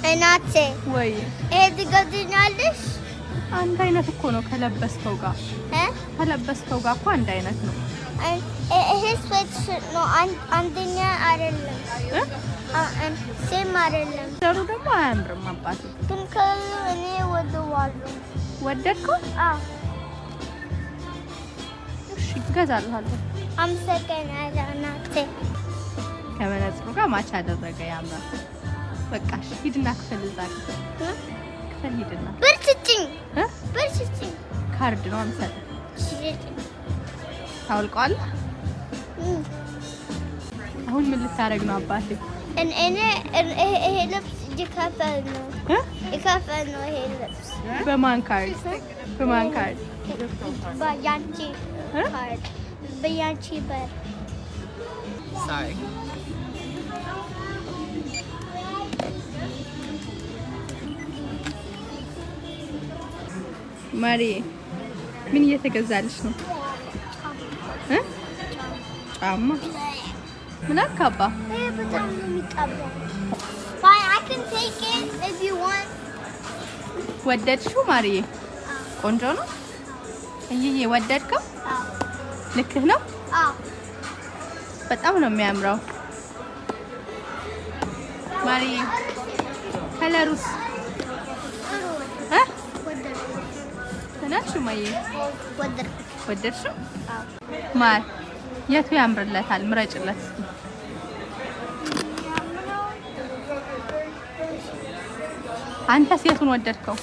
እናቴ ወይ ይሄ ትገዝኛለሽ? አንድ አይነት እኮ ነው ከለበስከው ጋር ከለበስከው ጋር እኮ አንድ አይነት ነው። ይሄ ስዌትሽርት ነው አንደኛ አይደለም ሴም አይደለም። ዘሩ ደግሞ አያምርም አባቴ። ግን ከሉ እኔ ወደዋለሁ። ወደድከው? አዎ። እሺ እገዛልሃለሁ። አመሰግናለሁ እናቴ። ከመነጽሩ ጋር ማች አደረገ ያምራል። በቃ እሺ ሂድና ክፈል እዛ ክፈል ሂድና ብር ስጭኝ ካርድ ነው የምሰጥህ። ታውልቀዋለህ? አሁን ምን ልታረግ ነው አባቴ? እኔ ይሄ ልብስ ይከፈል ነው ይሄ ልብስ በማን ካርድ? በያንቺ ካርድ በያንቺ በር። Sorry. ማሪ ምን እየተገዛልሽ ነው? ጫማ ምን አካባ? በጣም ነው የሚቀባው። I can take it if you want. ወደድሽው ማሪዬ? ቆንጆ ነው። እይዬ ወደድከው? ልክህ ነው? በጣም ነው የሚያምረው ማሪዬ። ከለሩስ ተናሽ ማዬ ወደድሽው? ማር የቱ ያምርለታል? ምረጭለት። አንተስ የቱን ወደድከው?